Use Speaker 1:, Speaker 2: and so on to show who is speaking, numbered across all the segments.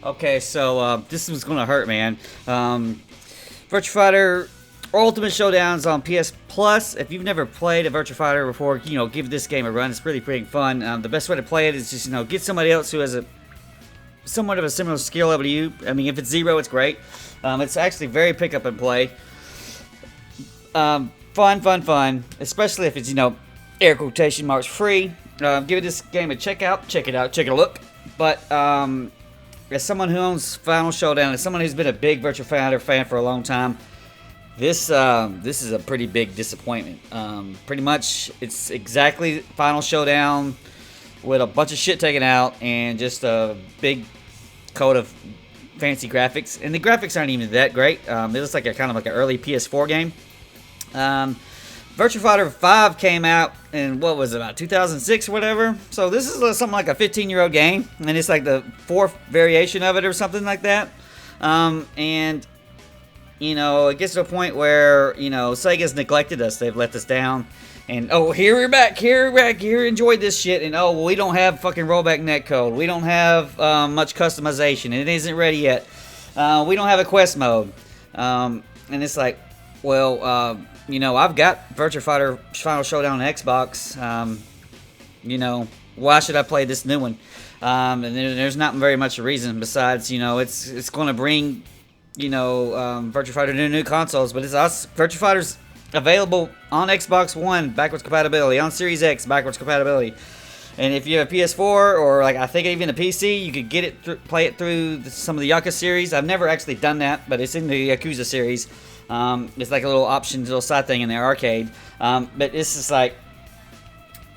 Speaker 1: Okay, so this was gonna hurt, man. Virtua Fighter Ultimate Showdown's on PS Plus. If you've never played a Virtua Fighter before, give this game a run. It's really pretty fun. The best way to play it is just get somebody else who has a somewhat of a similar skill level to you. I mean, if it's zero, it's great. It's actually very pick up and play. Fun. Especially if it's air quotation marks free. Give this game a check out. Check it out. Check it a look. But as someone who owns Final Showdown, as someone who's been a big Virtua Fighter fan for a long time, this is a pretty big disappointment. Pretty much, it's exactly Final Showdown with a bunch of shit taken out and just a big coat of fancy graphics. And the graphics aren't even that great. It looks like kind of like an early PS4 game. Virtua Fighter 5 came out in, what was it, about 2006 or whatever. So this is something like a 15-year-old game, and it's like the fourth variation of it or something like that. And it gets to a point where Sega's neglected us. They've let us down. And here we're back. Here, enjoy this shit. And we don't have fucking rollback netcode. We don't have much customization. It isn't ready yet. We don't have a quest mode. And it's like, well, I've got Virtua Fighter Final Showdown on Xbox. Why should I play this new one? And there's not very much a reason besides, it's going to bring, Virtua Fighter to new consoles. But it's us. Virtua Fighter's available on Xbox One, backwards compatibility, on Series X, backwards compatibility. And if you have a PS4 or I think even a PC, you could get it, play it through some of the Yakuza series. I've never actually done that, but it's in the Yakuza series. It's like a little option, little side thing in the arcade. But this is like,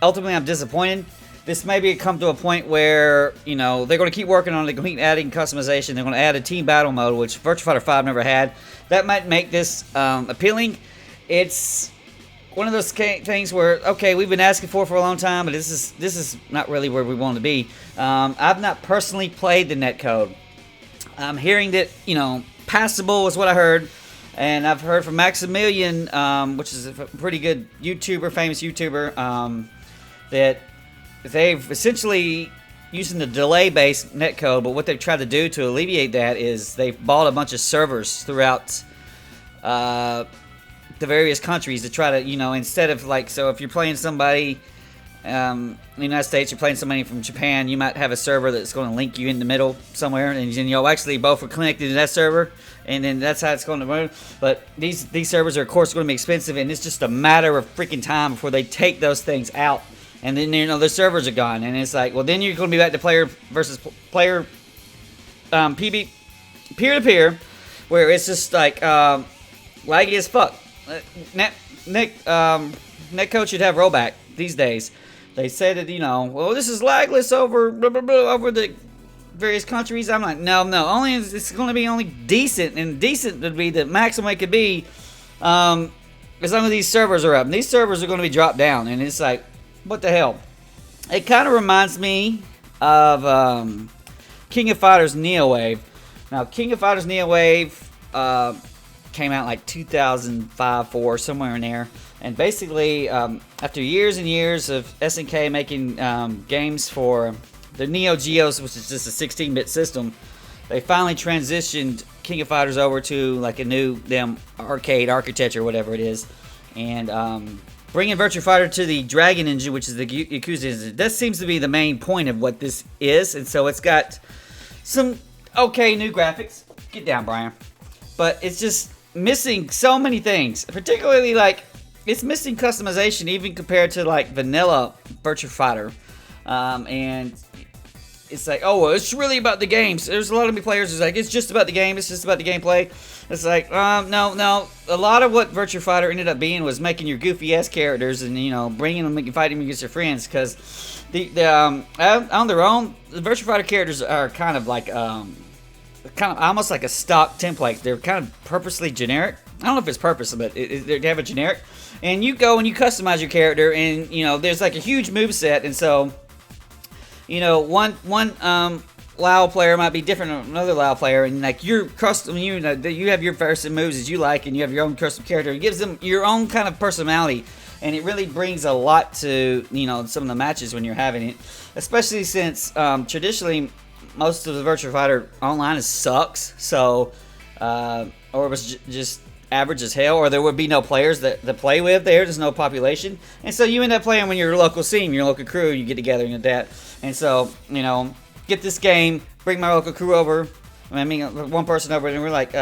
Speaker 1: ultimately I'm disappointed. This maybe come to a point where, they're going to keep working on it. They're going to keep adding customization. They're going to add a team battle mode, which Virtua Fighter 5 never had. That might make this appealing. It's one of those things where, okay, we've been asking for a long time, but this is not really where we want to be. I've not personally played the netcode. I'm hearing that, passable is what I heard. And I've heard from Maximilian, which is a pretty good YouTuber, famous YouTuber, that they've essentially using the delay-based netcode, but what they've tried to do to alleviate that is they've bought a bunch of servers throughout the various countries to try to, instead of so if you're playing somebody in the United States, you're playing somebody from Japan, you might have a server that's going to link you in the middle somewhere, and actually both are connected to that server, and then that's how it's going to move. But these servers are, of course, going to be expensive, and it's just a matter of freaking time before they take those things out, and then the servers are gone, and it's like, well, then you're going to be back to player versus player, PB, peer-to-peer, where it's just like laggy as fuck. NetCode should have rollback these days. They say that, well, this is lagless over blah, blah, blah, over the various countries. I'm like, no, only it's going to be only decent, and decent would be the maximum it could be as long as these servers are up. And these servers are going to be dropped down, and it's like, what the hell? It kind of reminds me of King of Fighters Neo Wave. Now, King of Fighters Neo Wave came out like 2005, 4, somewhere in there. And basically, after years and years of SNK making games for the Neo Geos, which is just a 16-bit system, they finally transitioned King of Fighters over to like a new arcade architecture, whatever it is, and bringing Virtua Fighter to the Dragon engine, which is the Yakuza engine. That seems to be the main point of what this is, and so it's got some okay new graphics. Get down, Brian. But it's just missing so many things, particularly it's missing customization even compared to vanilla Virtua Fighter, and it's like, oh, well, it's really about the games. There's a lot of players who's like, it's just about the game, it's just about the gameplay. It's like, no. A lot of what Virtua Fighter ended up being was making your goofy ass characters and bringing them and fighting them against your friends, because on their own, the Virtua Fighter characters are kind of almost like a stock template. They're kind of purposely generic. I don't know if it's purpose, but they have a generic. And you go and you customize your character, and there's like a huge moveset, and so one WoW player might be different from another WoW player, and your custom, you have your person moves as you like, and you have your own custom character. It gives them your own kind of personality, and it really brings a lot to some of the matches when you're having it, especially since traditionally most of the Virtua Fighter online sucks. So, or it was just average as hell, or there would be no players that play with there. There's no population, and so you end up playing when your local scene, your local crew, you get together and that. And so, you know, get this game, bring my local crew over. I mean, one person over, and we're like,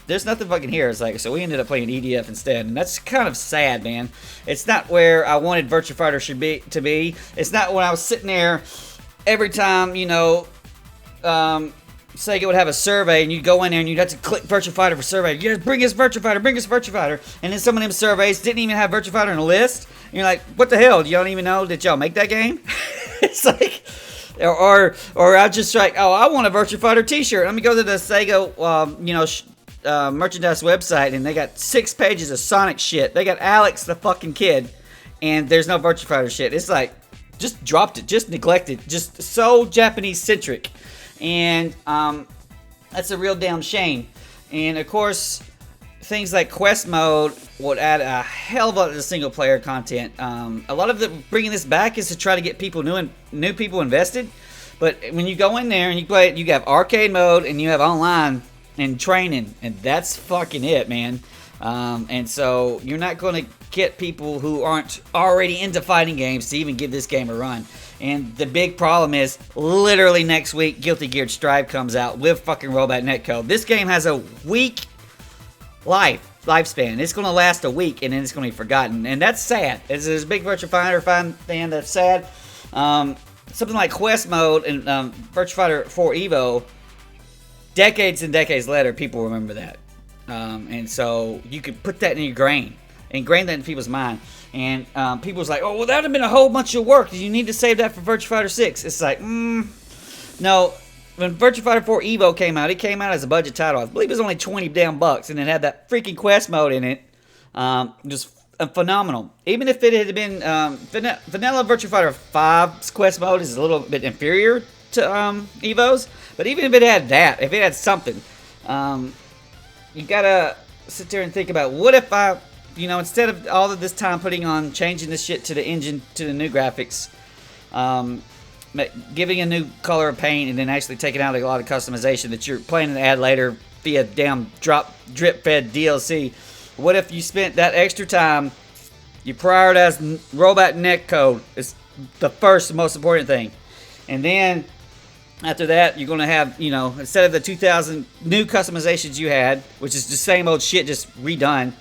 Speaker 1: there's nothing fucking here. It's like, so we ended up playing EDF instead, and that's kind of sad, man. It's not where I wanted Virtua Fighter to be. It's not when I was sitting there every time, you know, Sega would have a survey, and you'd go in there and you'd have to click Virtua Fighter for survey. Yeah, bring us Virtua Fighter, bring us Virtua Fighter. And then some of them surveys didn't even have Virtua Fighter on the list. And you're like, what the hell? You don't even know that y'all make that game? It's like, or I just like, oh, I want a Virtua Fighter T-shirt. Let me go to the Sega, you know, merchandise website, and they got 6 pages of Sonic shit. They got Alex the fucking kid, and there's no Virtua Fighter shit. It's like, just dropped it, just neglected, just so Japanese centric. And that's a real damn shame. And of course, things like quest mode would add a hell of a lot of single player content. A lot of the bringing this back is to try to get people new people invested. But when you go in there and you play it, you have arcade mode and you have online and training, and that's fucking it, man. And so you're not going to get people who aren't already into fighting games to even give this game a run. And the big problem is, literally next week, Guilty Gear Strive comes out with fucking ROLLBACK netcode. This game has a week lifespan. It's going to last a week, and then it's going to be forgotten. And that's sad. As a big Virtua Fighter fan, that's sad. Something like Quest Mode and Virtua Fighter 4 Evo, decades and decades later, people remember that. And so you could put that in your brain. Ingrain that in people's mind. And people was like, oh, well, that would have been a whole bunch of work. You need to save that for Virtua Fighter 6. It's like, no. When Virtua Fighter 4 Evo came out, it came out as a budget title. I believe it was only 20 damn bucks, and it had that freaking quest mode in it. Just phenomenal. Even if it had been vanilla Virtua Fighter 5's quest mode is a little bit inferior to Evo's, but even if it had that, if it had something, you gotta sit there and think about, what if I, you know, instead of all of this time putting on changing this shit to the engine, to the new graphics, giving a new color of paint, and then actually taking out a lot of customization that you're planning to add later via damn drip-fed DLC. What if you spent that extra time, you prioritized ROLLBACK netcode is the first most important thing. And then after that, you're going to have, you know, instead of the 2,000 new customizations you had, which is the same old shit just redone,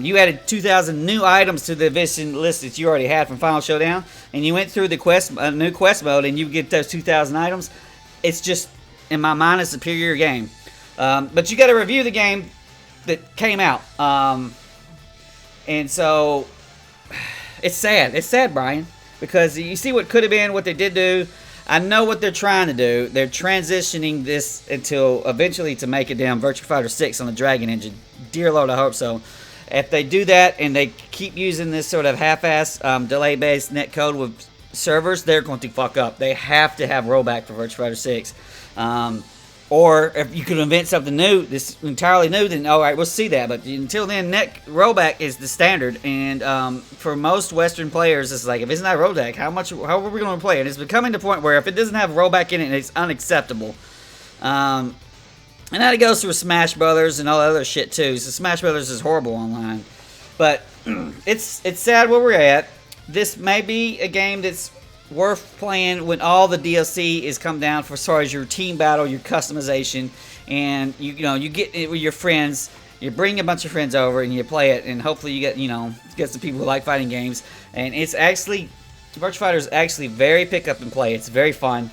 Speaker 1: you added 2,000 new items to the vision list that you already had from Final Showdown, and you went through the new quest mode, and you get those 2,000 items. It's just, in my mind, a superior game. But you got to review the game that came out, and so it's sad. It's sad, Brian, because you see what could have been, what they did do. I know what they're trying to do. They're transitioning this until eventually to make a damn Virtua Fighter 6 on the Dragon engine. Dear Lord, I hope so. If they do that and they keep using this sort of half-ass delay-based netcode with servers, they're going to fuck up. They have to have ROLLBACK for Virtua Fighter 6. Or if you could invent something new, this entirely new, then all right, we'll see that. But until then, ROLLBACK is the standard, and for most Western players, it's like, if it's not ROLLBACK, how are we going to play it? It's becoming the point where if it doesn't have ROLLBACK in it, it's unacceptable. And that goes through Smash Brothers and all that other shit too. So Smash Brothers is horrible online, but it's sad where we're at. This may be a game that's worth playing when all the DLC is come down for as far as your team battle, your customization, and you get it with your friends. You bring a bunch of friends over and you play it, and hopefully you get some people who like fighting games. And it's actually, Virtua Fighter is actually very pick up and play. It's very fun.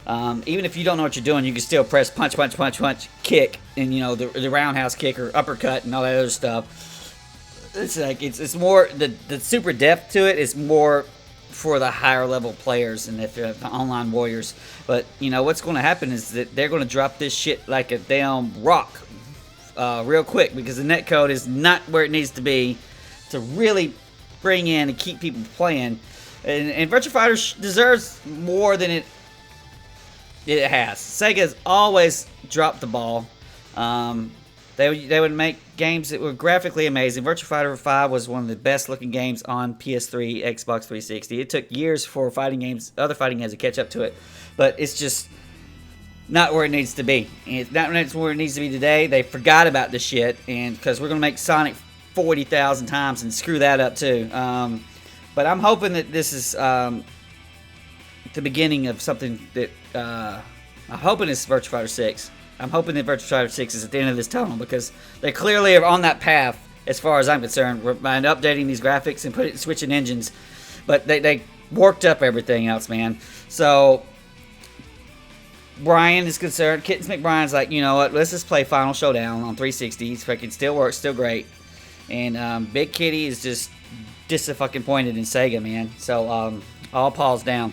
Speaker 1: Even if you don't know what you're doing, you can still press punch, punch, punch, punch, kick, and the roundhouse kick or uppercut and all that other stuff. It's like it's more the super depth to it is more for the higher level players and if the online warriors. But what's going to happen is that they're going to drop this shit like a damn rock real quick, because the netcode is not where it needs to be to really bring in and keep people playing. And Virtua Fighter deserves more than it has. Sega's always dropped the ball. They would make games that were graphically amazing. Virtua Fighter 5 was one of the best looking games on PS3, Xbox 360. It took years for other fighting games to catch up to it. But it's just, not where it needs to be. And it's not where it needs to be today. They forgot about this shit, and because we're gonna make Sonic 40,000 times and screw that up too. But I'm hoping that this is the beginning of something that I'm hoping it's Virtua Fighter 6. I'm hoping that Virtua Fighter 6 is at the end of this tunnel, because they clearly are on that path as far as I'm concerned. We're updating these graphics and switching engines, but they worked up everything else, man. So Brian is concerned. Kittens McBrian's like, you know what? Let's just play Final Showdown on 360. It's freaking still works, still great. And Big Kitty is just disappointed in Sega, man. So all paws down.